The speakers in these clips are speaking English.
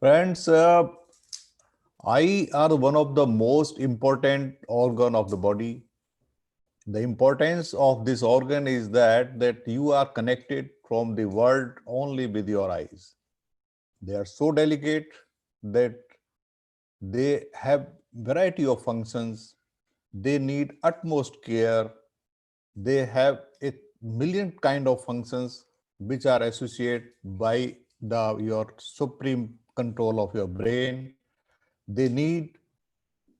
Friends, eye are one of the most important organ of the body. The importance of this organ is that you are connected from the world only with your eyes. They are so delicate that they have variety of functions. They need utmost care. They have a million kind of functions which are associated by the your supreme control of your brain. They need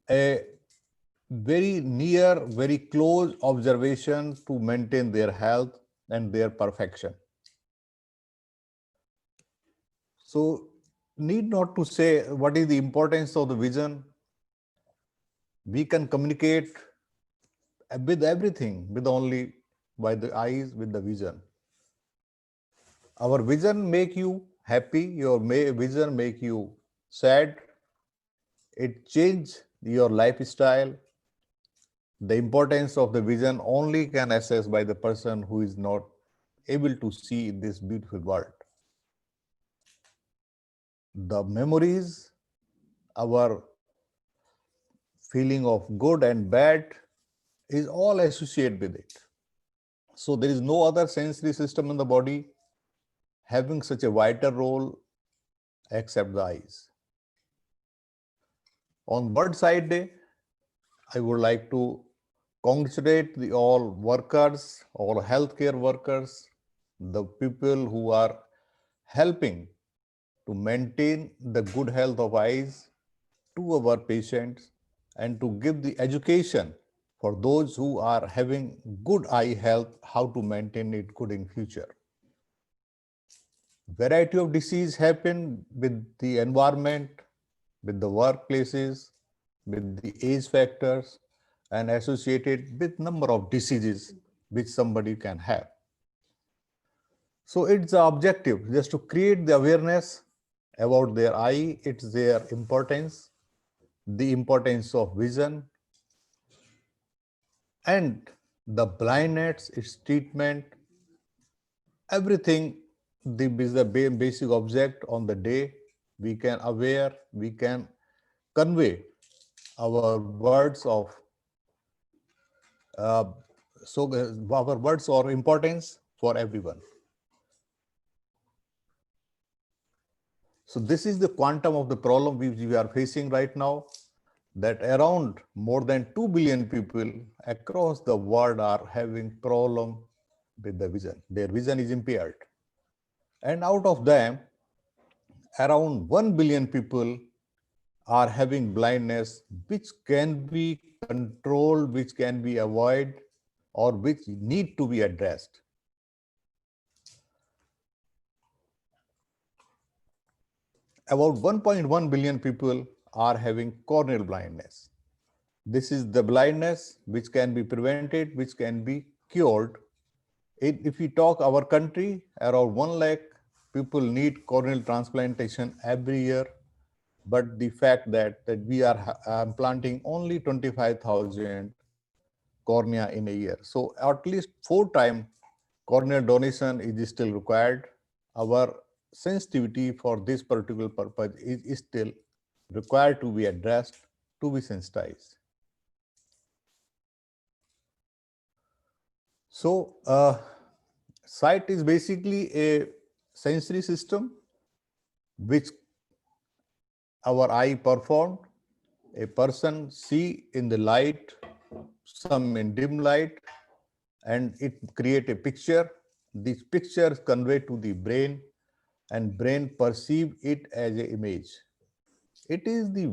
a very near, very close observation to maintain their health and their perfection. So, need not to say what is the importance of the vision. We can communicate with everything with only by the eyes, with the vision. Our vision make you happy, your vision make you sad, it change your lifestyle. The importance of the vision only can assess by the person who is not able to see this beautiful world. The memories, our feeling of good and bad is all associated with it. So there is no other sensory system in the body having such a vital role except the eyes. On World Sight Day, I would like to congratulate the all workers, all healthcare workers, the people who are helping to maintain the good health of eyes to our patients and to give the education for those who are having good eye health, how to maintain it good in future. Variety of disease happen with the environment, with the workplaces, with the age factors, and associated with number of diseases which somebody can have. So it's the objective just to create the awareness about their eye, it's their importance, the importance of vision, and the blindness, its treatment, everything. The basic object on the day we can aware, we can convey our words of our words or importance for everyone. So this is the quantum of the problem which we are facing right now, that around more than 2 billion people across the world are having problem with the vision. Their vision is impaired. And out of them, around 1 billion people are having blindness, which can be controlled, which can be avoided, or which need to be addressed. About 1.1 billion people are having corneal blindness. This is the blindness which can be prevented, which can be cured. If we talk our country, around 1 lakh people need corneal transplantation every year. But the fact that we are implanting only 25,000 cornea in a year. So at least 4 times corneal donation is still required. Our sensitivity for this particular purpose is still required to be addressed, to be sensitized. So sight is basically a sensory system which our eye performed. A person see in the light, some in dim light, and it create a picture. This picture is conveyed to the brain, and brain perceive it as an image. It is the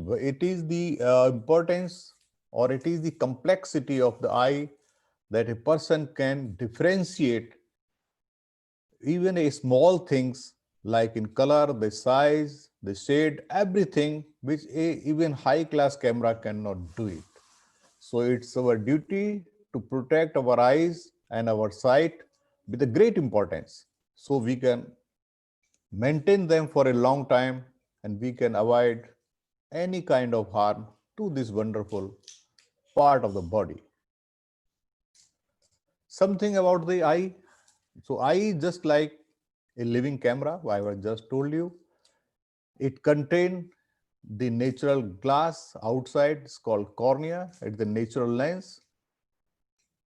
importance, or it is the complexity of the eye, that a person can differentiate even a small things like in color, the size, the shade, everything which even high class camera cannot do it. So it's our duty to protect our eyes and our sight with a great importance, so we can maintain them for a long time and we can avoid any kind of harm to this wonderful part of the body. Something about the eye. So eye is just like a living camera, I was just told you. It contains the natural glass outside, it's called cornea. It's the natural lens.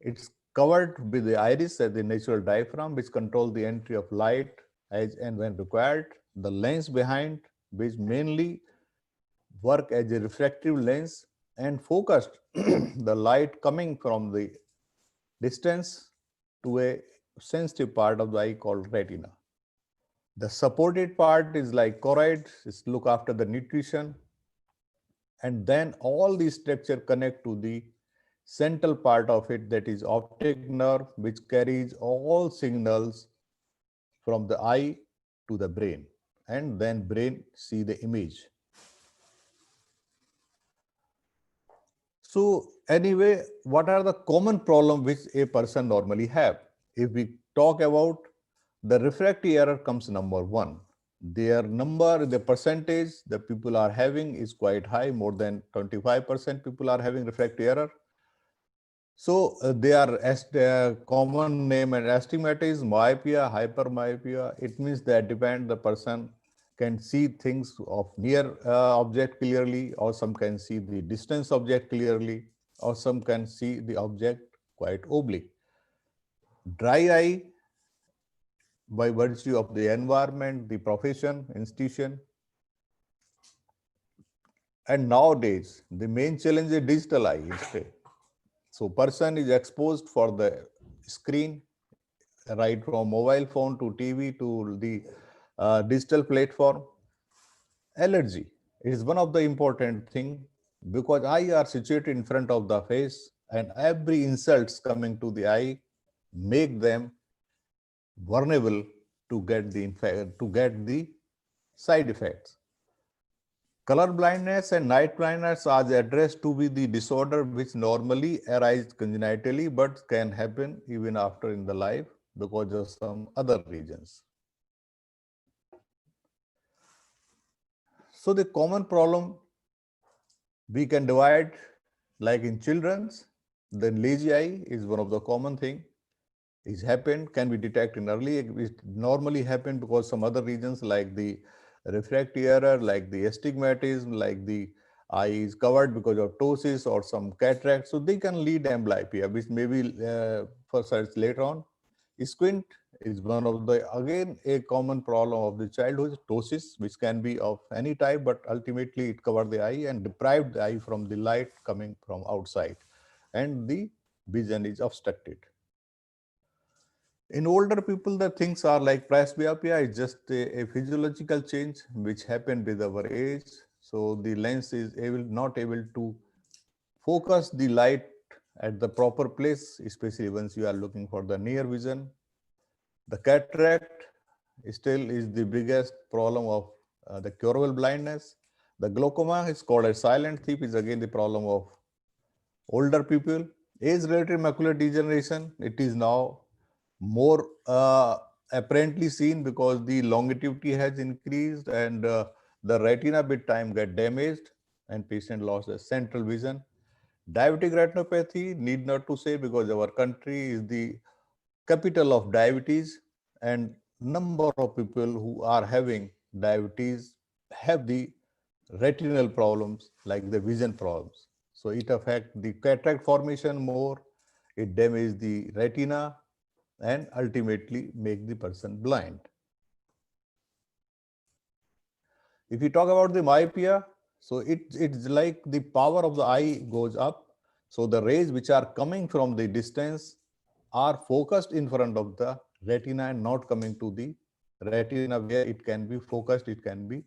It's covered with the iris as the natural diaphragm, which controls the entry of light as and when required. The lens behind, which mainly work as a refractive lens and focused the light coming from the distance to a sensitive part of the eye called retina. The supported part is like choroid, is look after the nutrition, and then all these structure connect to the central part of it, that is optic nerve, which carries all signals from the eye to the brain, and then brain see the image. So anyway, what are the common problem which a person normally have? If we talk about the refractive error comes number one. Their number, the percentage the people are having is quite high, more than 25% people are having refractive error. So they are as common name and estimate is myopia, hypermyopia. It means that depend the person can see things of near object clearly, or some can see the distance object clearly, or some can see the object quite oblique. Dry eye, by virtue of the environment, the profession, institution. And nowadays, the main challenge is digital eye instead. So person is exposed for the screen, right from mobile phone to TV to the digital platform. Allergy is one of the important thing, because eye are situated in front of the face, and every insults coming to the eye make them vulnerable to get the side effects. Color blindness and night blindness are addressed to be the disorder which normally arise congenitally but can happen even after in the life because of some other reasons. So the common problem we can divide, like in children's, the lazy eye is one of the common thing. Is happened, can be detected in early. It normally happen because some other reasons like the refractive error, like the astigmatism, like the eye is covered because of ptosis or some cataract. So they can lead amblyopia, which may be for such later on. Squint is one of the, again, a common problem of the childhood, ptosis, which can be of any type, but ultimately it covers the eye and deprives the eye from the light coming from outside, and the vision is obstructed. In older people, the things are like presbyopia is just a physiological change which happened with our age. So the lens is not able to focus the light at the proper place, especially once you are looking for the near vision. The cataract still is the biggest problem of the curable blindness. The glaucoma is called a silent thief, is again the problem of older people. Age-related macular degeneration, it is now more apparently seen because the longevity has increased, and the retina with time get damaged and patient lost the central vision. Diabetic retinopathy, need not to say, because our country is the capital of diabetes, and number of people who are having diabetes have the retinal problems like the vision problems. So it affects the cataract formation more, it damages the retina, and ultimately make the person blind. If you talk about the myopia, so it's like the power of the eye goes up. So the rays which are coming from the distance are focused in front of the retina and not coming to the retina, where it can be focused, it can be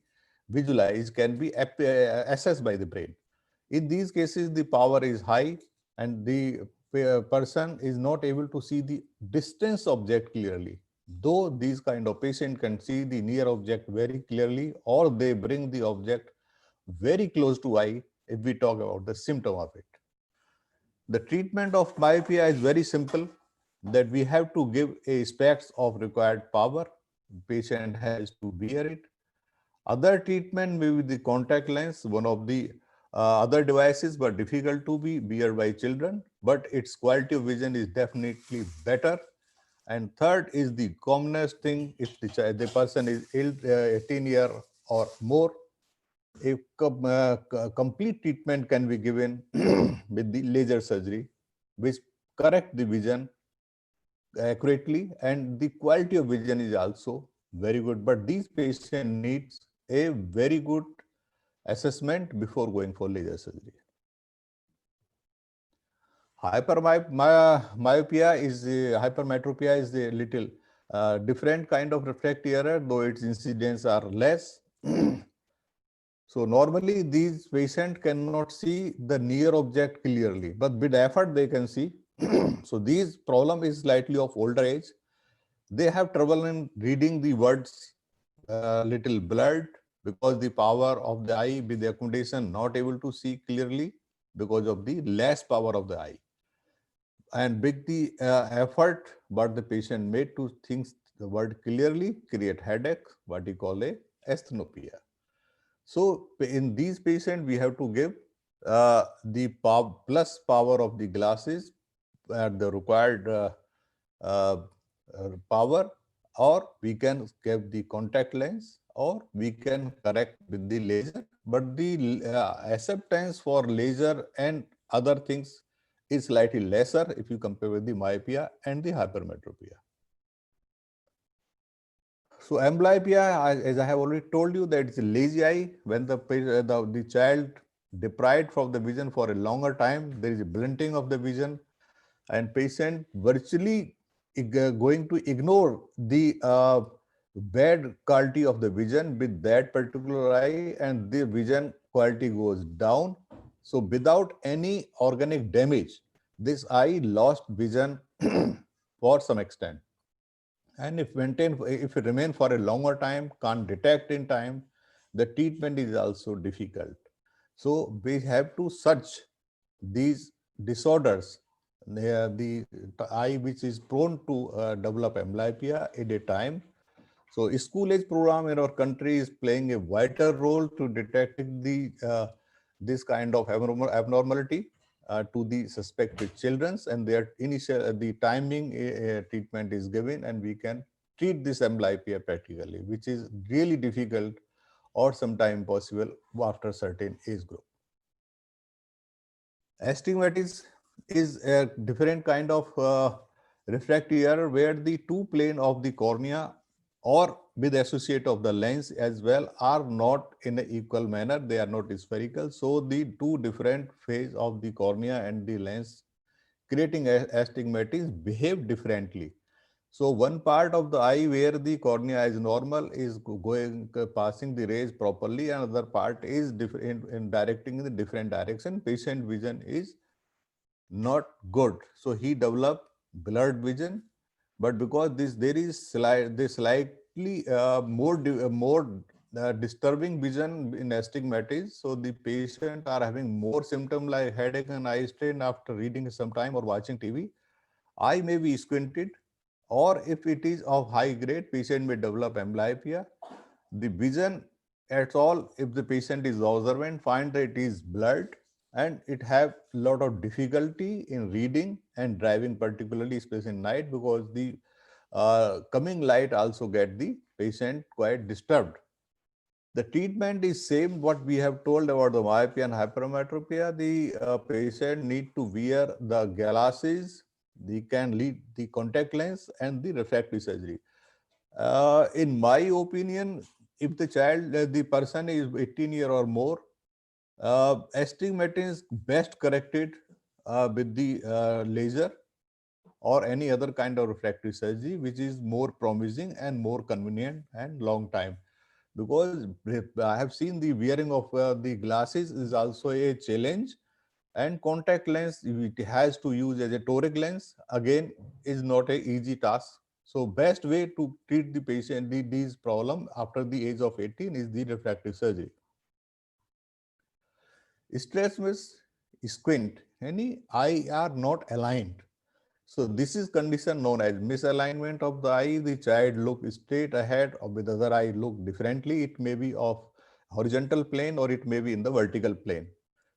visualized, can be assessed by the brain. In these cases, the power is high and the person is not able to see the distance object clearly. Though these kind of patient can see the near object very clearly, or they bring the object very close to eye if we talk about the symptom of it. The treatment of myopia is very simple, that we have to give a specs of required power. Patient has to bear it. Other treatment may be the contact lens, one of the other devices, but difficult to be bear by children, but its quality of vision is definitely better. And third is the commonest thing, if the person is ill, 18 year or more. A complete treatment can be given with the laser surgery, which correct the vision accurately, and the quality of vision is also very good. But these patient needs a very good assessment before going for laser surgery. Hypermetropia is a little different kind of refractive error, though its incidence are less. So normally these patients cannot see the near object clearly, but with effort they can see. So these problem is slightly of older age. They have trouble in reading the words, little blurred, because the power of the eye with the accommodation not able to see clearly because of the less power of the eye. And with the effort what the patient made to think the word clearly create headache, what we call a asthenopia. So in these patients, we have to give the plus power of the glasses at the required uh, power, or we can give the contact lens, or we can correct with the laser. But the acceptance for laser and other things is slightly lesser if you compare with the myopia and the hypermetropia. So amblyopia, as I have already told you, that it's a lazy eye. When the child deprived from the vision for a longer time, there is a blunting of the vision, and patient virtually going to ignore the bad quality of the vision with that particular eye, and the vision quality goes down. So without any organic damage, this eye lost vision for some extent. And if it remain for a longer time, can't detect in time, the treatment is also difficult. So we have to search these disorders, the eye which is prone to develop amblyopia at a time. So school age program in our country is playing a vital role to detecting the this kind of abnormality to the suspected children, and their initial the timing treatment is given, and we can treat this amblyopia practically, which is really difficult or sometimes impossible after certain age group. Astigmatism is a different kind of refractive error where the two plane of the cornea or with associate of the lens as well are not in an equal manner. They are not spherical. So the two different phase of the cornea and the lens creating astigmatism behave differently. So one part of the eye where the cornea is normal is going passing the rays properly, and other part is different in directing in the different direction. Patient vision is not good, so he developed blurred vision. But because there is slightly more disturbing vision in astigmatism, so the patient are having more symptom like headache and eye strain after reading some time or watching TV. Eye may be squinted, or if it is of high grade, patient may develop amblyopia. The vision at all, if the patient is observant, find that it is blurred, and it have a lot of difficulty in reading and driving, particularly especially in night, because the coming light also get the patient quite disturbed. The treatment is same what we have told about the myopia and hypermetropia. The patient need to wear the glasses, they can lead the contact lens and the refractive surgery. In my opinion, if the child, the person is 18 years or more, astigmatism is best corrected with the laser or any other kind of refractive surgery, which is more promising and more convenient and long time. Because I have seen the wearing of the glasses is also a challenge, and contact lens it has to use as a toric lens again is not a easy task. So best way to treat the patient these problem after the age of 18 is the refractive surgery. Stress means squint, any eye are not aligned. So this is condition known as misalignment of the eye. The child look straight ahead or with the other eye look differently. It may be of horizontal plane or it may be in the vertical plane.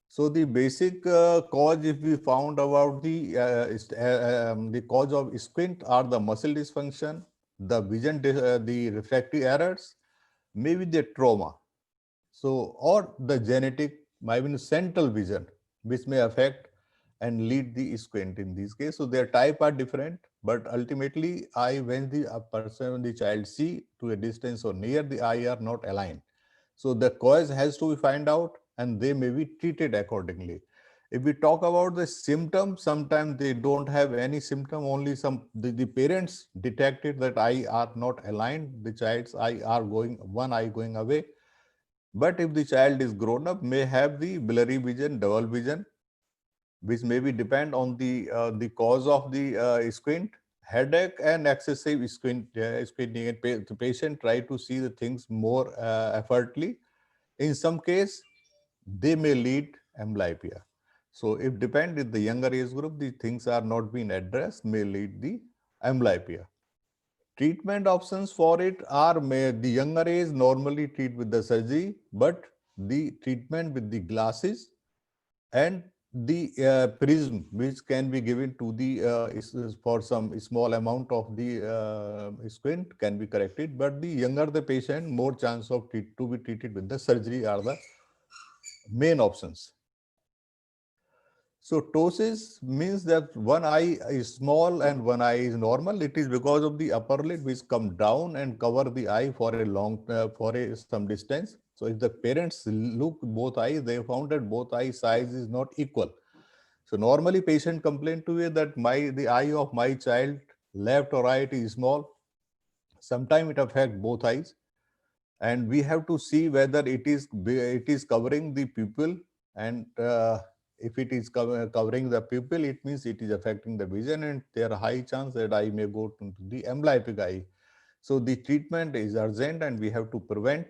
So the basic cause, if we found about the cause of squint, are the muscle dysfunction, the vision, the refractive errors, maybe the trauma. So, or the genetic, maybe central vision, which may affect and lead the squint in this case. So their type are different, but ultimately eye, when the person, the child see to a distance or near, the eye are not aligned. So the cause has to be find out and they may be treated accordingly. If we talk about the symptoms, sometimes they don't have any symptom, only the parents detected that eye are not aligned, the child's eye are going, one eye going away. But if the child is grown up, may have the blurry vision, double vision, which maybe depend on the cause of the squint, headache, and excessive squinting. And the patient try to see the things more effortly. In some case, they may lead amblyopia. So if depend in the younger age group, the things are not being addressed, may lead the amblyopia. Treatment options for it are the younger age normally treat with the surgery, but the treatment with the glasses and the prism, which can be given to the for some small amount of the squint, can be corrected. But the younger the patient, more chance of to be treated with the surgery are the main options. So ptosis means that one eye is small and one eye is normal. It is because of the upper lid which come down and cover the eye for a long some distance. So if the parents look both eyes, they found that both eye size is not equal. So normally patient complain to me that the eye of my child, left or right, is small. Sometimes it affects both eyes, and we have to see whether it is covering the pupil, and if it is covering the pupil, it means it is affecting the vision, and there are high chance that eye may go to the amblyopic eye. So the treatment is urgent, and we have to prevent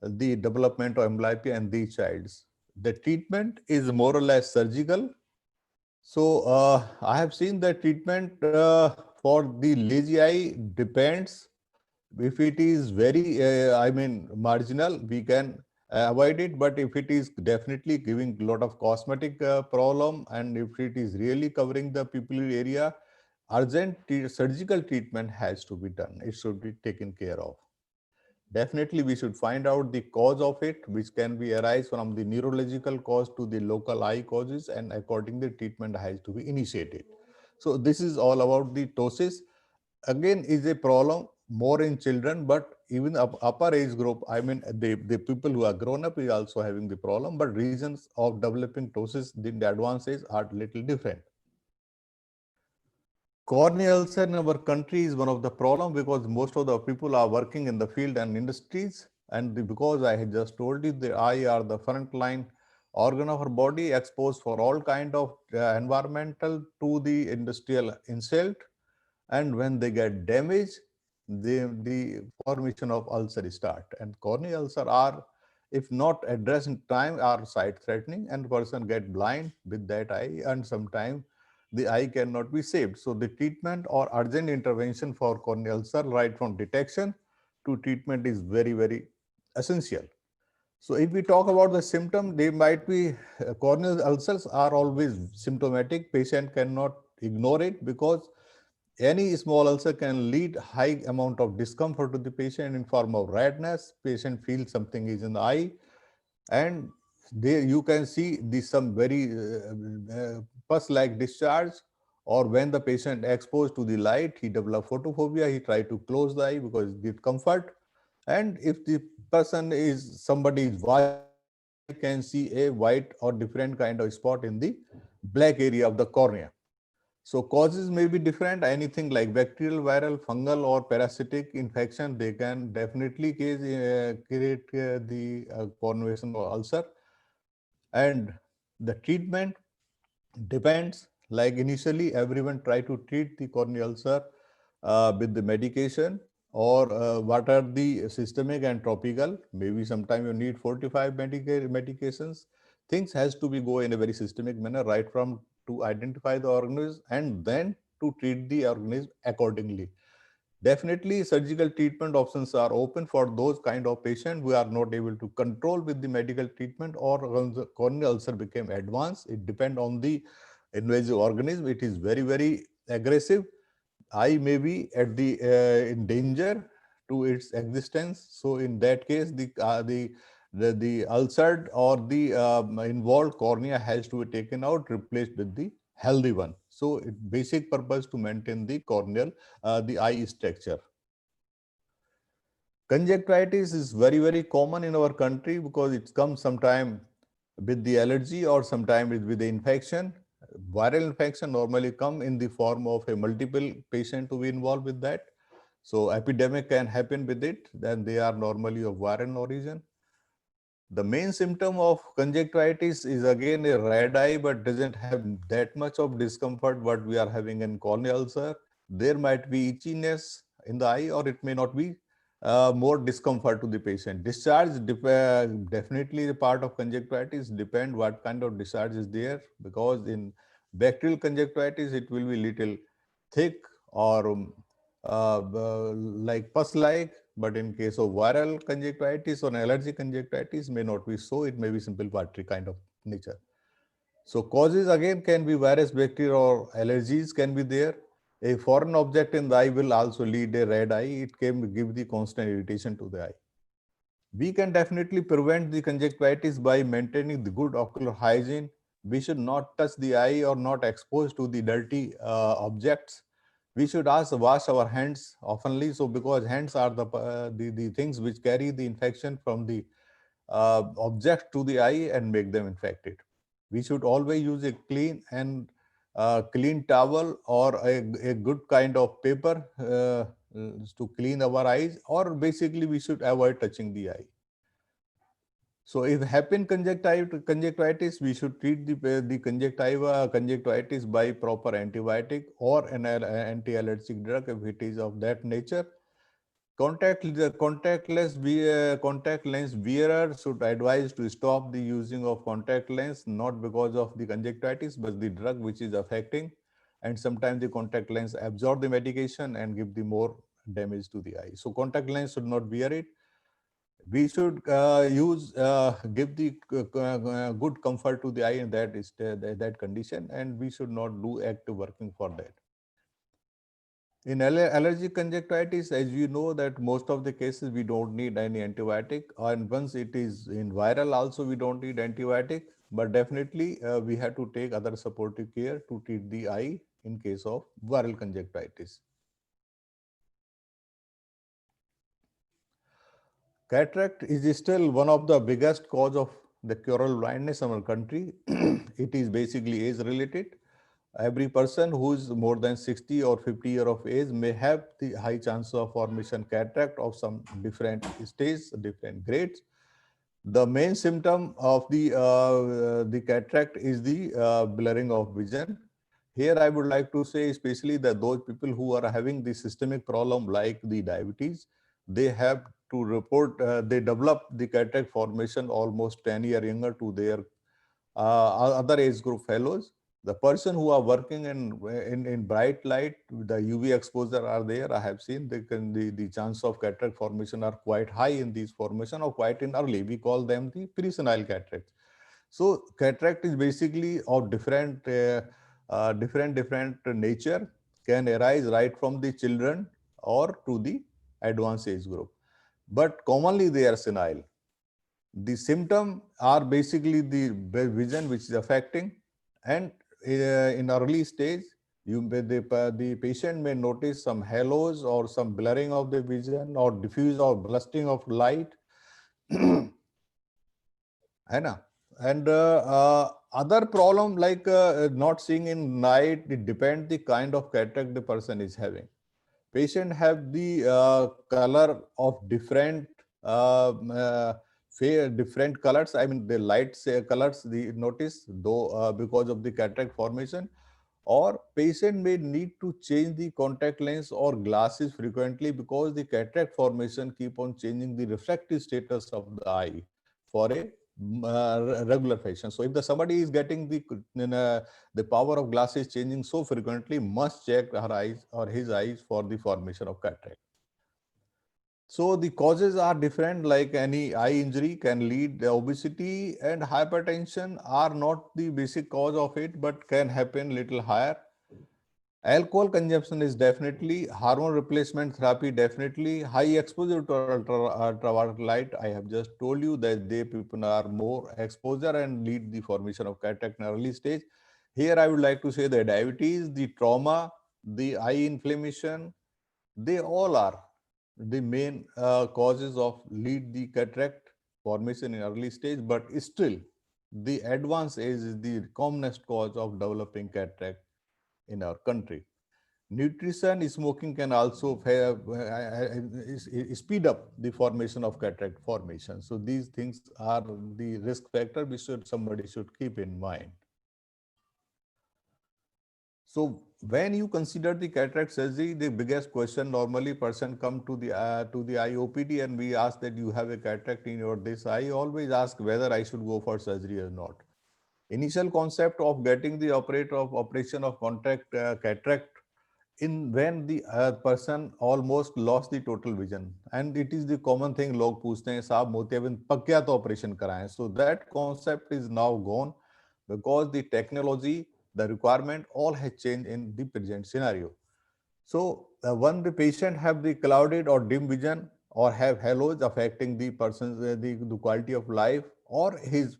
the development of amblyopia in these childs. The treatment is more or less surgical. So I have seen the treatment for the lazy eye depends. If it is very, marginal, we can avoid it. But if it is definitely giving a lot of cosmetic problem, and if it is really covering the pupillary area, urgent surgical treatment has to be done. It should be taken care of. Definitely, we should find out the cause of it, which can be arise from the neurological cause to the local eye causes, and accordingly, treatment has to be initiated. So this is all about the ptosis. Again, is a problem more in children, but even upper age group, the people who are grown up is also having the problem, but reasons of developing ptosis in the advanced age are little different. Corneal ulcer in our country is one of the problem because most of the people are working in the field and industries, and because I had just told you, the eye are the front line organ of our body, exposed for all kind of environmental to the industrial insult, and when they get damaged, the formation of ulcer start. And corneal ulcer are, if not addressed in time, are sight threatening, and person get blind with that eye, and sometimes the eye cannot be saved. So the treatment or urgent intervention for corneal ulcer, right from detection to treatment, is very, very essential. So if we talk about the symptom, they might be corneal ulcers are always symptomatic. Patient cannot ignore it because any small ulcer can lead high amount of discomfort to the patient in form of redness. Patient feels something is in the eye, and there you can see some very pus-like discharge. Or when the patient exposed to the light, he develop photophobia. He try to close the eye because it gives comfort. And if the person is somebody is watching, he can see a white or different kind of spot in the black area of the cornea. So causes may be different, anything like bacterial, viral, fungal, or parasitic infection, they can definitely create the formation of ulcer. And the treatment depends, like initially everyone try to treat the corneal ulcer with the medication, or what are the systemic and topical. Maybe sometime you need 45 medications. Things has to be go in a very systemic manner, right from to identify the organism and then to treat the organism accordingly. Definitely, surgical treatment options are open for those kind of patients who are not able to control with the medical treatment, or when the corneal ulcer became advanced. It depends on the invasive organism. It is very, very aggressive. Eye may be at the in danger to its existence. So in that case, the ulcered or the involved cornea has to be taken out, replaced with the healthy one. So it basic purpose to maintain the corneal, the eye structure. Conjunctivitis is very common in our country because it comes sometime with the allergy or sometime with the infection. Viral infection normally come in the form of a multiple patient to be involved with that. So epidemic can happen with it, then they are normally of viral origin. The main symptom of conjunctivitis is again a red eye, but doesn't have that much of discomfort what we are having in corneal ulcer. There might be itchiness in the eye, or it may not be, more discomfort to the patient. Discharge definitely a part of conjunctivitis, depend what kind of discharge is there, because in bacterial conjunctivitis it will be little thick or like pus-like, but in case of viral conjunctivitis or allergic conjunctivitis may not be so, it may be simple watery kind of nature. So causes again can be virus, bacteria or allergies can be there. A foreign object in the eye will also lead a red eye. It can give the constant irritation to the eye. We can definitely prevent the conjunctivitis by maintaining the good ocular hygiene. We should not touch the eye or not expose to the dirty objects. We should also wash our hands oftenly. So because hands are the things which carry the infection from the object to the eye and make them infected. We should always use a clean and clean towel or a good kind of paper to clean our eyes, or basically we should avoid touching the eye. So if happen conjunctivitis, we should treat the conjunctivitis by proper antibiotic or an anti-allergic drug if it is of that nature. Contact lens wearer should advise to stop the using of contact lens, not because of the conjunctivitis, but the drug which is affecting. And sometimes the contact lens absorb the medication and give the more damage to the eye. So contact lens should not wear it. We should give the good comfort to the eye in that condition, and we should not do active working for that. In allergic conjunctivitis, as you know that most of the cases we don't need any antibiotic, and once it is in viral also we don't need antibiotic, but definitely we have to take other supportive care to treat the eye in case of viral conjunctivitis. Cataract is still one of the biggest cause of the curable blindness in our country. It is basically age related. Every person who is more than 60 or 50 years of age may have the high chance of formation cataract of some different stages, different grades. The main symptom of the cataract is the blurring of vision. Here I would like to say especially that those people who are having the systemic problem like the diabetes, they have to report, they develop the cataract formation almost 10 years younger to their other age group fellows. The person who are working in bright light, the UV exposure are there. I have seen the chance of cataract formation are quite high in these formation or quite in early. We call them the pre-senile cataract. So cataract is basically of different different nature, can arise right from the children or to the advanced age group. But commonly they are senile. The symptom are basically the vision which is affecting, and in early stage, the patient may notice some halos or some blurring of the vision or diffuse or blasting of light. And other problem like not seeing in night, it depends the kind of cataract the person is having. Patient have the color of different different colors. I mean, the light colors, the notice though because of the cataract formation, or patient may need to change the contact lens or glasses frequently because the cataract formation keep on changing the refractive status of the eye for a regular fashion. So if somebody is getting the power of glasses changing so frequently, must check her eyes or his eyes for the formation of cataract. So the causes are different, like any eye injury can lead, obesity and hypertension are not the basic cause of it, but can happen little higher. Alcohol consumption is definitely, hormone replacement therapy definitely, high exposure to ultraviolet light. I have just told you that they people are more exposure and lead the formation of cataract in early stage. Here I would like to say the diabetes, the trauma, the eye inflammation, they all are the main causes of lead the cataract formation in early stage, but still the advanced age is the commonest cause of developing cataract in our country. Nutrition, smoking can also speed up the formation of cataract formation. So these things are the risk factor which somebody should keep in mind. So when you consider the cataract surgery, the biggest question normally person come to the eye OPD and we ask that you have a cataract in your this eye. Always ask whether I should go for surgery or not. Initial concept of getting the operation of contact cataract in when the person almost lost the total vision, and it is the common thing log पूछते हैं साहब मोतियाबिंद पक गया तो operation कराएं. So that concept is now gone because the technology, the requirement all has changed in the present scenario. So when the patient have the clouded or dim vision or have halos affecting the person's the quality of life or his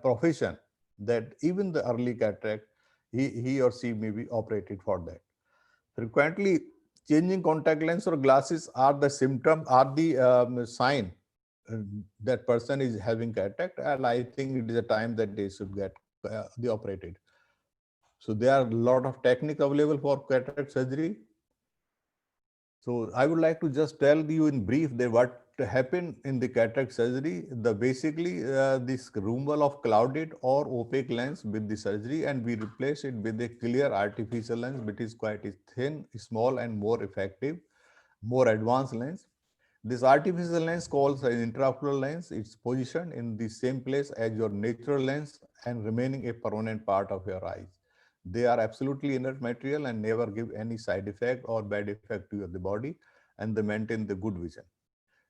profession, that even the early cataract, he or she may be operated for that. Frequently, changing contact lens or glasses are the symptom, are the sign uh, that person is having cataract, and I think it is a time that they should get the operated. So there are a lot of techniques available for cataract surgery. So I would like to just tell you in brief that what happened in the cataract surgery. The basically this removal of clouded or opaque lens with the surgery, and we replace it with a clear artificial lens which is quite thin, small, and more effective, more advanced lens. This artificial lens called an intraocular lens. It's positioned in the same place as your natural lens and remaining a permanent part of your eyes. They are absolutely inert material and never give any side effect or bad effect to the body, and they maintain the good vision.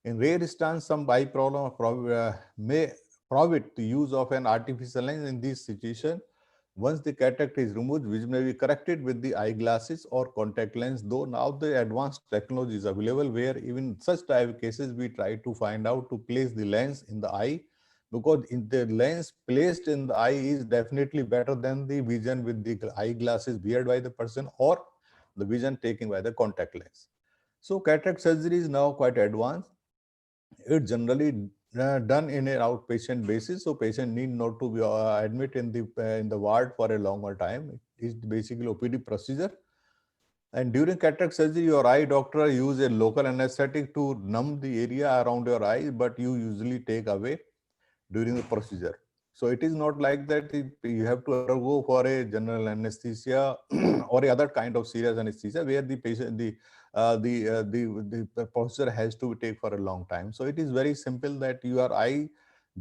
In rare instances, some eye problem may prohibit the use of an artificial lens. In this situation, once the cataract is removed, vision may be corrected with the eyeglasses or contact lens, though now the advanced technology is available where even such type of cases we try to find out to place the lens in the eye, because in the lens placed in the eye is definitely better than the vision with the eyeglasses weared by the person or the vision taken by the contact lens. So cataract surgery is now quite advanced. It's generally done in an outpatient basis, so patient need not to be admit in the ward for a longer time. It is basically OPD procedure. And during cataract surgery, your eye doctor use a local anesthetic to numb the area around your eye, but you usually take away during the procedure. So it is not like that you have to undergo for a general anesthesia or a other kind of serious anesthesia where the patient the procedure has to take for a long time. So it is very simple that your eye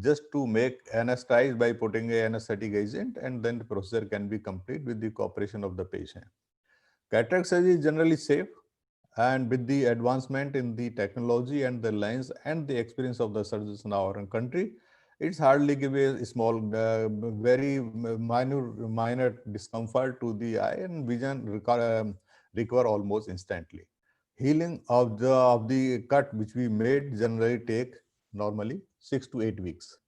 just to make anesthetized by putting a anesthetic agent, and then the procedure can be complete with the cooperation of the patient. Cataract surgery is generally safe, and with the advancement in the technology and the lens and the experience of the surgeons in our country, it's hardly give a small, very minor discomfort to the eye, and vision recover almost instantly. Healing of the cut which we made generally take normally 6 to 8 weeks.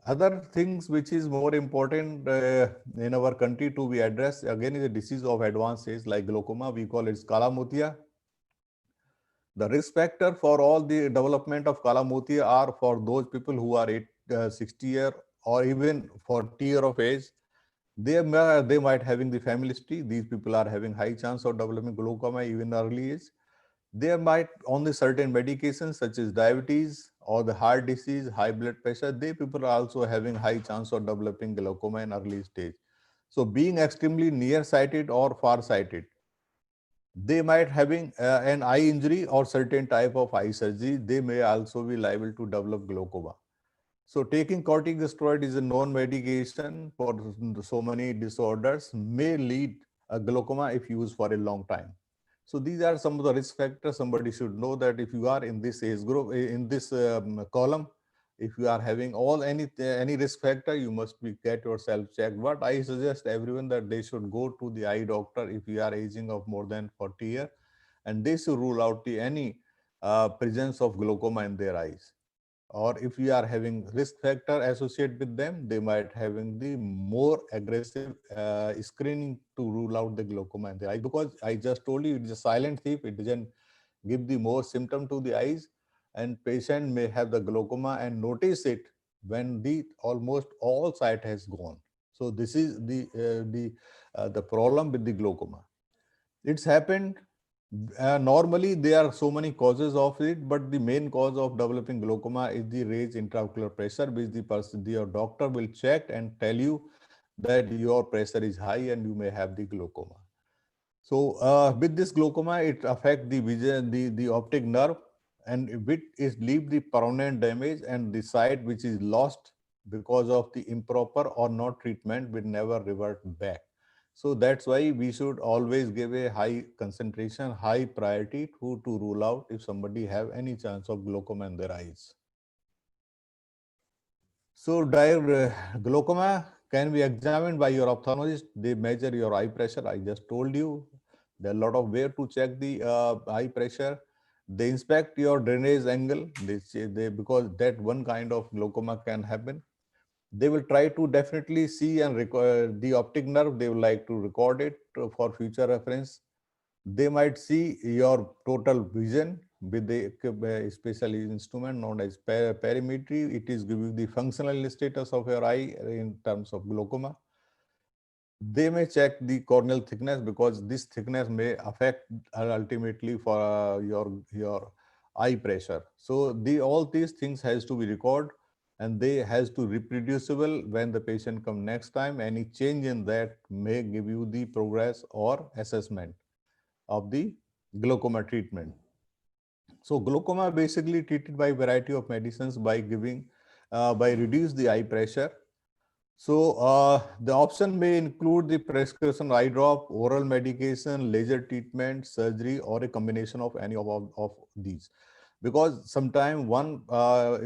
Other things which is more important in our country to be addressed again is a disease of advanced age like glaucoma. We call it Kala Motia. The risk factor for all the development of Kala Motia are for those people who are 60 year or even 40 year of age. They might having the family history. These people are having high chance of developing glaucoma even early age. They might on the certain medications such as diabetes or the heart disease, high blood pressure. They people are also having high chance of developing glaucoma in early stage. So being extremely nearsighted or farsighted, they might having an eye injury or certain type of eye surgery. They may also be liable to develop glaucoma. So taking corticosteroid is a known medication for so many disorders, may lead a glaucoma if used for a long time. So these are some of the risk factors somebody should know, that if you are in this age group, in this column, If you are having any risk factor, you must be get yourself checked. But I suggest everyone that they should go to the eye doctor if you are aging of more than 40 years, and they should rule out the any presence of glaucoma in their eyes. Or if you are having risk factor associated with them, they might having the more aggressive screening to rule out the glaucoma in the eye, because I just told you it's a silent thief. It doesn't give the more symptom to the eyes, and patient may have the glaucoma and notice it when the almost all sight has gone. So this is the problem with the glaucoma. It's happened. Normally, there are so many causes of it, but the main cause of developing glaucoma is the raised intraocular pressure, which your doctor will check and tell you that your pressure is high and you may have the glaucoma. So, with this glaucoma, it affects the vision, the optic nerve, and it is leave the permanent damage, and the sight which is lost because of the improper or not treatment will never revert back. So that's why we should always give a high concentration, high priority to rule out if somebody have any chance of glaucoma in their eyes. So glaucoma can be examined by your ophthalmologist. They measure your eye pressure. I just told you there are a lot of way to check the eye pressure. They inspect your drainage angle. Because that one kind of glaucoma can happen. They will try to definitely see and record the optic nerve. They would like to record it for future reference. They might see your total vision with a special instrument known as perimetry. It is giving the functional status of your eye in terms of glaucoma. They may check the corneal thickness, because this thickness may affect ultimately for your eye pressure. So all these things has to be recorded, and they has to reproducible when the patient come next time. Any change in that may give you the progress or assessment of the glaucoma treatment. So glaucoma basically treated by variety of medicines by by reduce the eye pressure. So the option may include the prescription eye drop, oral medication, laser treatment, surgery, or a combination of any of these. Because sometimes one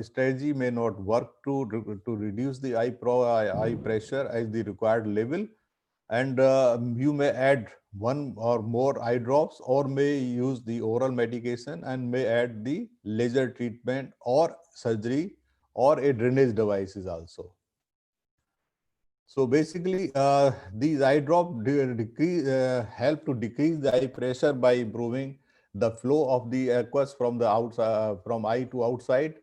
strategy may not work to reduce the eye pressure as the required level, and you may add one or more eye drops, or may use the oral medication, and may add the laser treatment or surgery or a drainage devices also. So basically, these eye drops help to decrease the eye pressure by improving the flow of the aqueous from the outside, from eye to outside,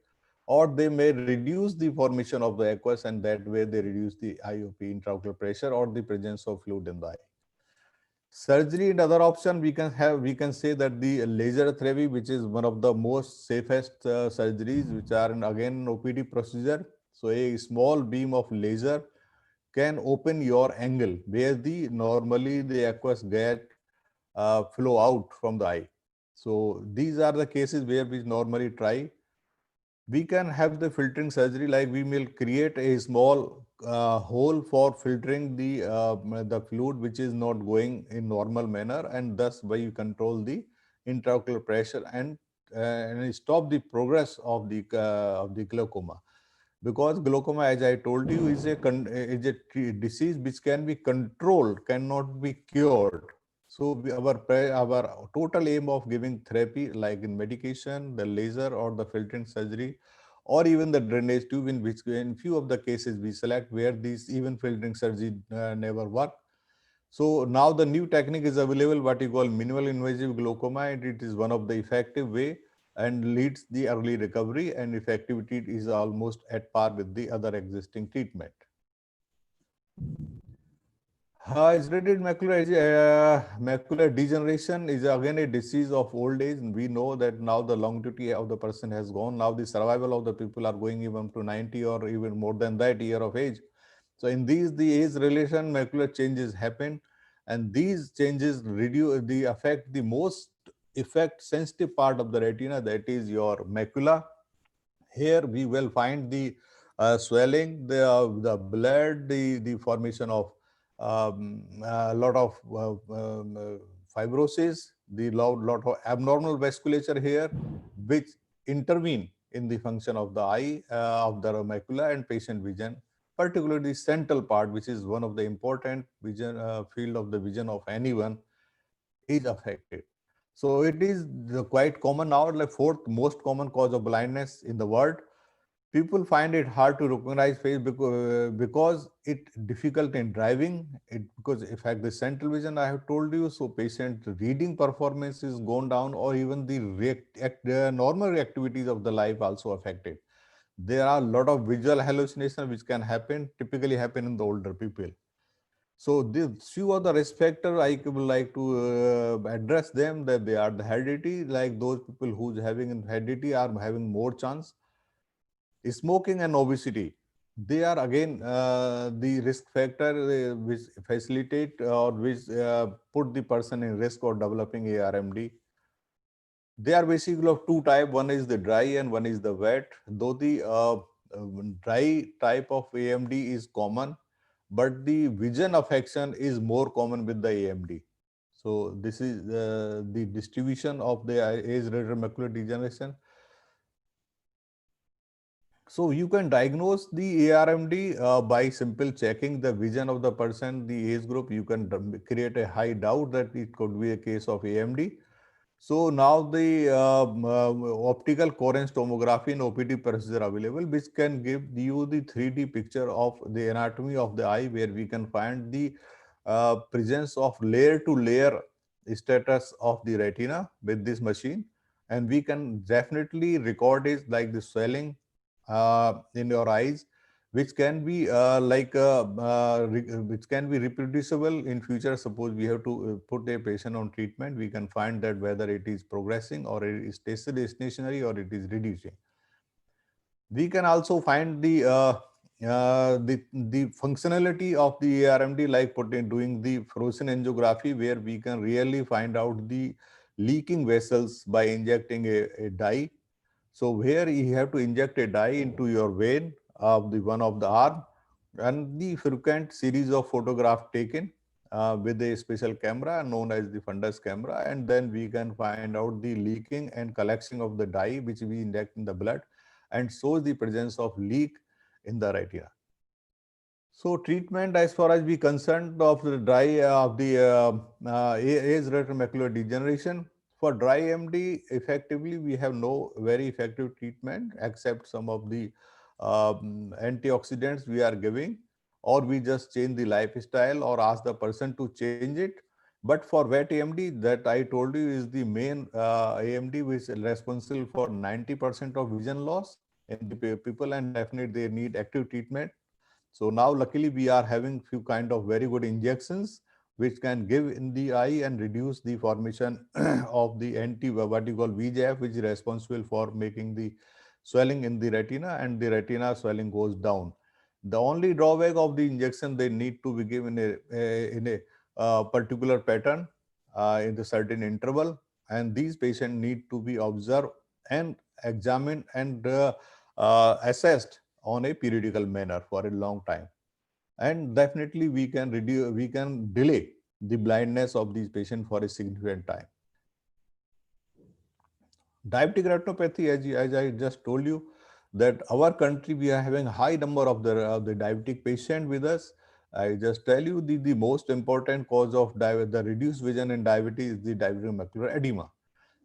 or they may reduce the formation of the aqueous, and that way they reduce the IOP, intraocular pressure, or the presence of fluid in the eye. Surgery and other option we can say that the laser therapy, which is one of the most safest surgeries, which are again OPD procedure. So a small beam of laser can open your angle where the normally the aqueous get flow out from the eye. So these are the cases where we normally try. We can have the filtering surgery, like we will create a small hole for filtering the fluid which is not going in normal manner, and thus by you control the intraocular pressure and stop the progress of the glaucoma. Because glaucoma, as I told you, is a disease which can be controlled, cannot be cured. So our total aim of giving therapy, like in medication, the laser or the filtering surgery, or even the drainage tube, in which in few of the cases we select where these even filtering surgery never work. So now the new technique is available, what you call minimal invasive glaucoma, and it is one of the effective way and leads the early recovery, and effectivity is almost at par with the other existing treatment. Hereditary macular degeneration is again a disease of old age. We know that now the longevity of the person has gone. Now the survival of the people are going even to 90 or even more than that year of age. So in these, the age relation macular changes happen, and these changes reduce the affect the most effect sensitive part of the retina, that is your macula. Here we will find the swelling, the blood, the formation of a lot of fibrosis, the lot of abnormal vasculature here, which intervene in the function of the eye, of the macula and patient vision, particularly the central part, which is one of the important vision field of the vision of anyone, is affected. So it is quite common now, like fourth most common cause of blindness in the world. People find it hard to recognize face because it difficult in driving. It because affect the central vision. I have told you. So patient reading performance is gone down, or even the normal activities of the life also affected. There are a lot of visual hallucination which can happen, typically happen in the older people. So these few of the risk factor I would like to address them, that they are the heredity, like those people who's having heredity are having more chance. Smoking and obesity, they are again the risk factor which facilitate or which put the person in risk of developing ARMD. They are basically of two type. One is the dry and one is the wet. Though the dry type of AMD is common, but the vision affection is more common with the AMD. So this is the distribution of the age-related macular degeneration. So you can diagnose the ARMD by simple checking the vision of the person, the age group. You can create a high doubt that it could be a case of AMD. So now the optical coherence tomography and OPT procedure available, which can give you the 3D picture of the anatomy of the eye, where we can find the presence of layer to layer status of the retina with this machine. And we can definitely record it like the swelling in your eyes, which can be which can be reproducible in future. Suppose we have to put a patient on treatment, we can find that whether it is progressing or it is stationary or it is reducing. We can also find the functionality of the ARMD, like doing the fluorescein angiography, where we can really find out the leaking vessels by injecting a dye. So here you have to inject a dye into your vein of the one of the arm, and the frequent series of photographs taken with a special camera known as the fundus camera, and then we can find out the leaking and collection of the dye which we inject in the blood, and shows the presence of leak in the retina. So treatment, as far as we concerned of the dry of the age-related macular degeneration, for dry AMD, effectively we have no very effective treatment except some of the antioxidants we are giving, or we just change the lifestyle or ask the person to change it. But for wet AMD, that I told you is the main AMD which is responsible for 90% of vision loss in the people, and definitely they need active treatment. So now luckily we are having few kind of very good injections which can give in the eye and reduce the formation of the what you call VEGF, which is responsible for making the swelling in the retina, and the retina swelling goes down. The only drawback of the injection, they need to be given in a particular pattern in the certain interval, and these patients need to be observed and examined and assessed on a periodical manner for a long time. And definitely we can delay the blindness of these patients for a significant time. Diabetic retinopathy, as I just told you, that our country, we are having a high number of the diabetic patient with us. I just tell you the most important cause of the reduced vision in diabetes is the diabetic macular edema.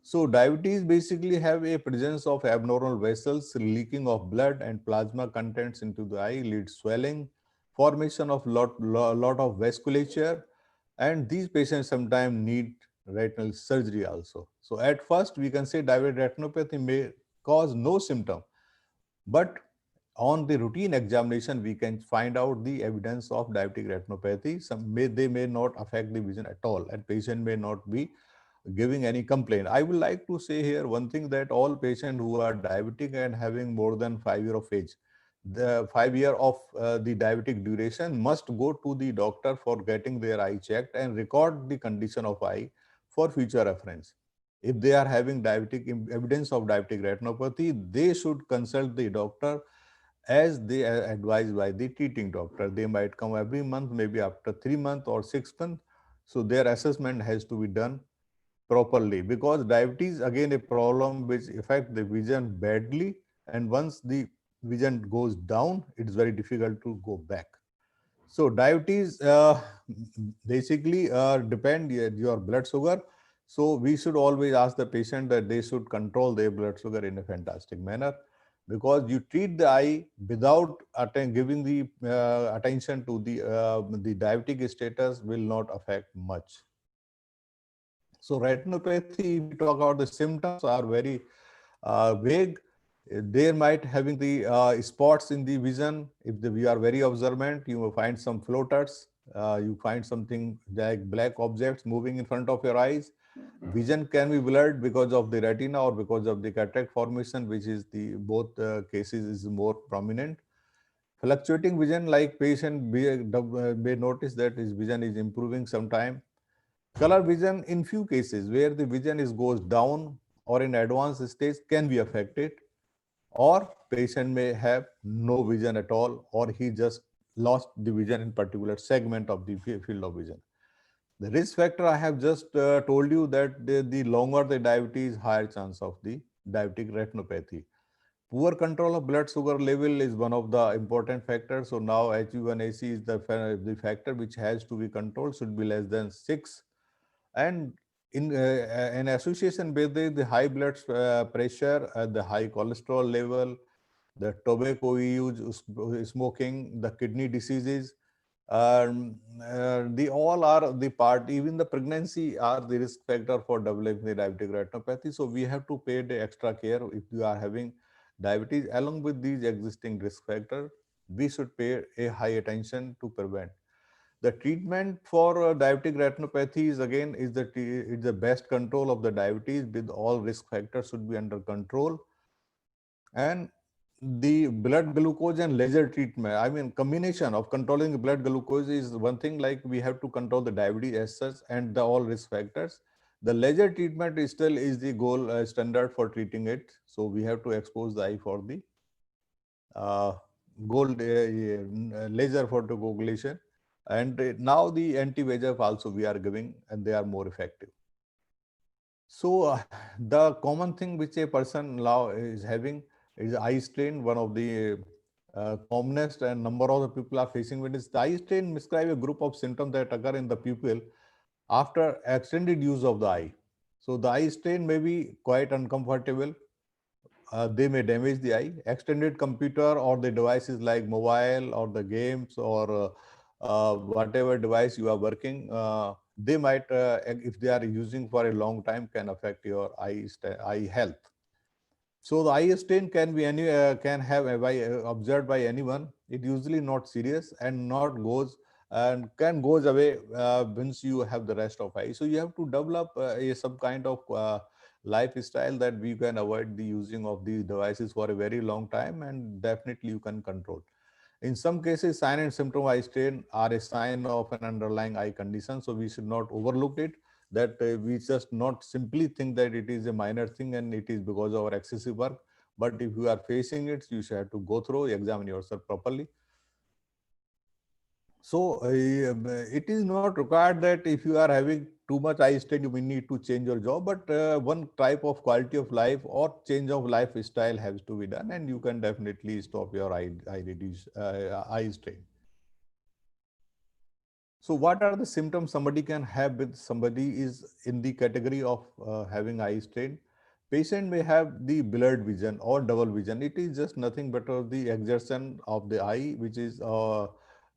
So diabetes basically have a presence of abnormal vessels, leaking of blood and plasma contents into the eye, leads swelling, formation of lot of vasculature, and these patients sometimes need retinal surgery also. So at first we can say diabetic retinopathy may cause no symptom, but on the routine examination we can find out the evidence of diabetic retinopathy. They may not affect the vision at all, and patient may not be giving any complaint. I would like to say here one thing, that all patients who are diabetic and having more than 5 years of age, the 5 year of the diabetic duration, must go to the doctor for getting their eye checked and record the condition of eye for future reference. If they are having evidence of diabetic retinopathy, they should consult the doctor as they are advised by the treating doctor. They might come every month, maybe after 3 months or 6 months. So their assessment has to be done properly, because diabetes again a problem which affect the vision badly, and once the vision goes down, it's very difficult to go back. So diabetes basically depend your blood sugar. So we should always ask the patient that they should control their blood sugar in a fantastic manner, because you treat the eye without giving the attention to the diabetic status will not affect much. So retinopathy, if we talk about the symptoms, are very vague. They might having the spots in the vision. If we are very observant, you will find some floaters. You find something like black objects moving in front of your eyes. Vision can be blurred because of the retina or because of the cataract formation, which is the both cases is more prominent. Fluctuating vision, like patient may notice that his vision is improving sometime. Color vision, in few cases where the vision is goes down or in advanced stage, can be affected, or patient may have no vision at all, or he just lost the vision in particular segment of the field of vision. The risk factor, I have just told you that the longer the diabetes, higher chance of the diabetic retinopathy. Poor control of blood sugar level is one of the important factors. So now HbA1c is the factor which has to be controlled, should be less than 6. And in association with the high blood pressure, the high cholesterol level, the tobacco use, smoking, the kidney diseases, the all are the part. Even the pregnancy are the risk factor for developing the diabetic retinopathy. So we have to pay the extra care if you are having diabetes. Along with these existing risk factor, we should pay a high attention to prevent. The treatment for diabetic retinopathy is again it's the best control of the diabetes, with all risk factors should be under control. And the blood glucose and laser treatment, I mean combination of controlling the blood glucose is one thing, like we have to control the diabetes as such and the all risk factors. The laser treatment is still is the goal standard for treating it. So we have to expose the eye for the uh, gold laser photocoagulation. And now the anti-VEGF also we are giving, and they are more effective. So the common thing which a person now is having is eye strain. One of the commonest and number of the people are facing with is the eye strain. Describe a group of symptoms that occur in the pupil after extended use of the eye. So the eye strain may be quite uncomfortable. They may damage the eye. Extended computer or the devices like mobile or the games or whatever device you are working, they might, if they are using for a long time, can affect your eye health. So the eye strain can be can have observed by anyone. It usually not serious and not goes and can goes away once you have the rest of eye. So you have to develop some kind of lifestyle that we can avoid the using of these devices for a very long time, and definitely you can control. In some cases, sign and symptom of eye strain are a sign of an underlying eye condition, so we should not overlook it. That we just not simply think that it is a minor thing and it is because of our excessive work. But if you are facing it, you should have to go through, examine yourself properly. So it is not required that if you are having too much eye strain, you may need to change your job. But one type of quality of life or change of lifestyle has to be done, and you can definitely stop your eye strain. So what are the symptoms somebody can have with somebody is in the category of having eye strain? Patient may have the blurred vision or double vision. It is just nothing but the exertion of the eye, which is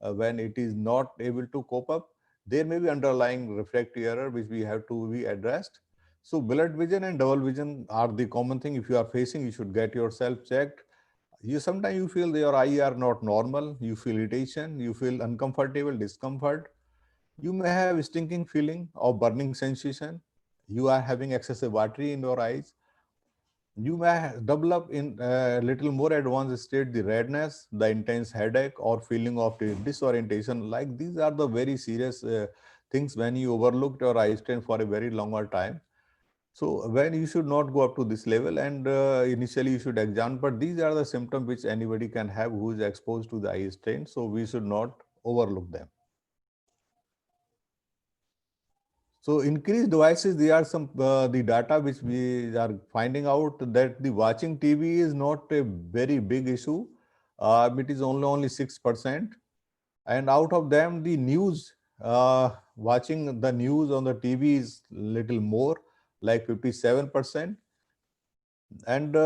when it is not able to cope up. There may be underlying refractive error which we have to be addressed. So blurred vision and double vision are the common thing. If you are facing, you should get yourself checked. You sometimes you feel your eye are not normal. You feel irritation. You feel uncomfortable, discomfort. You may have a stinking feeling of burning sensation. You are having excessive watery in your eyes. You may develop in a little more advanced state the redness, the intense headache, or feeling of disorientation. Like these are the very serious things when you overlooked your eye strain for a very longer time. So when you should not go up to this level, and initially you should examine. But these are the symptoms which anybody can have who is exposed to the eye strain. So we should not overlook them. So increased devices, there are some the data which we are finding out that the watching TV is not a very big issue. It is only 6%, and out of them, the news, watching the news on the TV is little more, like 57%, and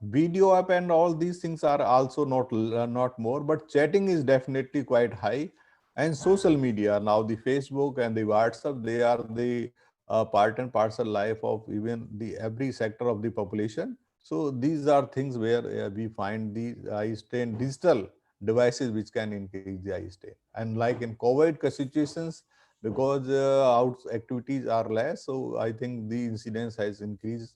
video app and all these things are also not more, but chatting is definitely quite high, and social media now, the Facebook and the WhatsApp, they are the part and parcel life of even the every sector of the population. So these are things where we find the eye strain digital devices which can increase the eye strain. And like in COVID situations, because out activities are less, so I think the incidence has increased.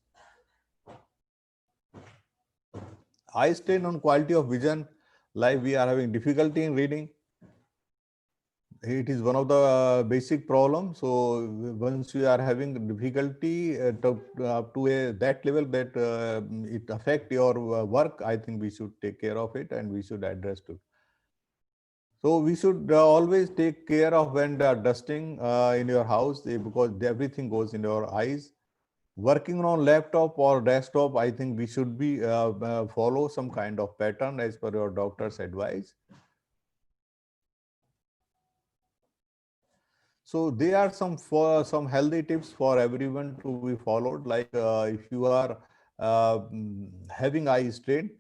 Eye strain on quality of vision, like we are having difficulty in reading. It is one of the basic problems. So once you are having difficulty up to that level that it affect your work, I think we should take care of it and we should address it. So we should always take care of when dusting in your house, because everything goes in your eyes. Working on laptop or desktop, I think we should be follow some kind of pattern as per your doctor's advice. So there are some healthy tips for everyone to be followed. Like if you are having eye strain,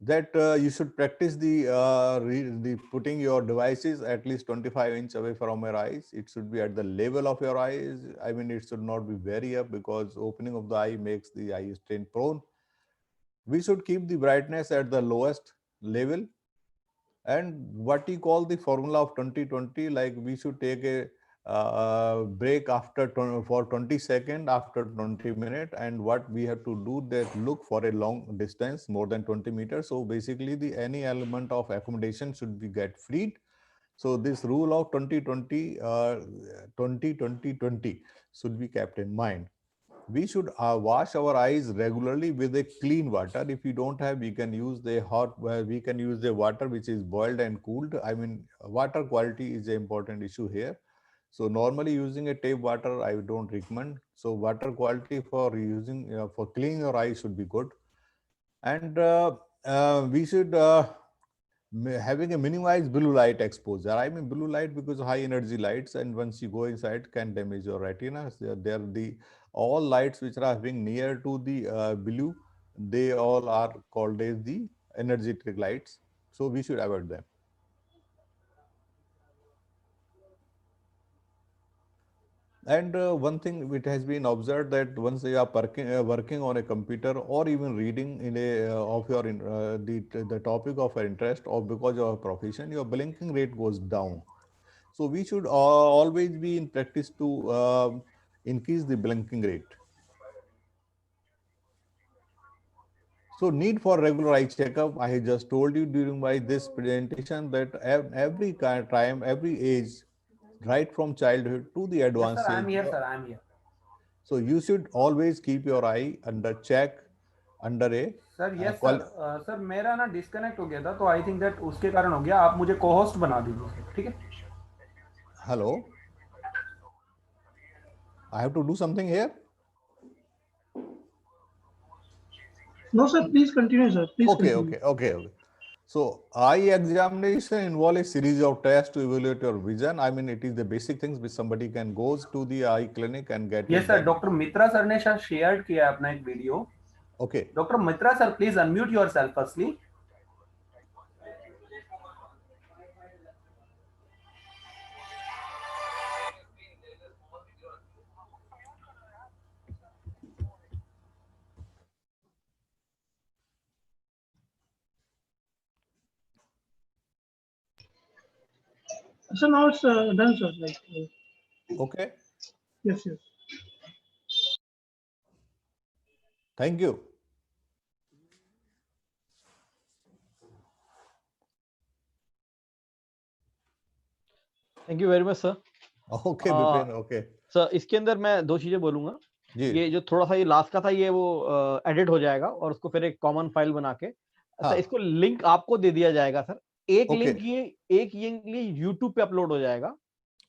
that you should practice the putting your devices at least 25 inch away from your eyes. It should be at the level of your eyes. I mean, it should not be very up, because opening of the eye makes the eye strain prone. We should keep the brightness at the lowest level. And what we call the formula of 20-20, like we should take a break after for 20 seconds after 20 minutes, and what we have to do that look for a long distance more than 20 meters. So basically the any element of accommodation should be get freed. So this rule of 20-20 20-20-20 should be kept in mind. We should wash our eyes regularly with a clean water. If you don't have, we can use the we can use the water which is boiled and cooled. I mean, water quality is an important issue here. So normally using a tap water, I don't recommend. So water quality for using for cleaning your eyes should be good. And we should having a minimized blue light exposure. I mean blue light because high energy lights, and once you go inside can damage your retina. So they are the all lights which are having near to the blue, they all are called as the energetic lights. So we should avoid them. And one thing which has been observed, that once you are working on a computer or even reading in a of your the topic of your interest, or because of a profession, your blinking rate goes down. So we should always be in practice to increase the blinking rate. So need for regular eye checkup. I just told you during my this presentation that every time, every age, right from childhood to the Yes, sir, advanced I'm age. here, sir. I'm here. So you should always keep your eye under check, under a sir yes sir sir मेरा ना disconnect हो गया था, तो I think that उसके कारण हो गया. आप मुझे को होस्ट बना दीजिए, ठीक है? hello. I have to do something here. No, sir, please continue, sir. Please continue. Okay. So eye examination involve a series of tests to evaluate your vision. I mean, it is the basic things which somebody can goes to the eye clinic and get yes it sir, done. Doctor Mitra sir ने शायद share किया अपना एक video. Okay. Doctor Mitra sir, please unmute yourself firstly. So now it's done, sir. Like, Okay. yes. Thank you. Thank you very much sir. Okay, Bipin. Okay. Sir इसके अंदर मैं दो चीजें बोलूंगा. जी. ये जो थोड़ा सा ये लास्ट का था, ये वो एडिट हो जाएगा और उसको फिर एक कॉमन फाइल बना के सर इसको लिंक आपको दे दिया जाएगा सर. एक लिंक ये YouTube पे अपलोड हो जाएगा.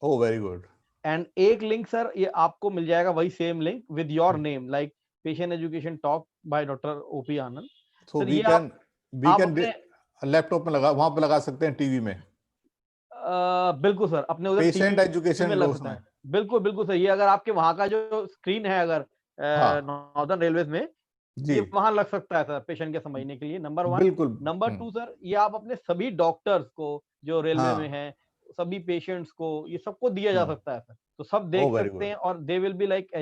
Oh, very good. एंड एक लिंक सर ये आपको मिल जाएगा वही same link with your name, like patient education talk by doctor OP Anand. So sir we ये कैन आप अपने लैपटॉप में लगा, वहां पे लगा सकते हैं, टीवी में, बिल्कुल सर अपने उधर पेशेंट टीवी एजुकेशन में लग सकता है। बिल्कुल बिल्कुल सर, ये अगर आपके वहां का जो स्क्रीन है अगर हाँ नॉर्दर्न रेलवेज में, जी ये वहां लग सकता है सर पेशेंट के समझने के लिए, नंबर 1। बिल्कुल। नंबर 2 सर, ये आप अपने सभी डॉक्टर्स को जो रेलवे में हाँ हैं, सभी पेशेंट्स को, ये सबको दिया जा सकता है सर, तो सब देख ओ वेरी सकते गुड। हैं और दे विल बी लाइक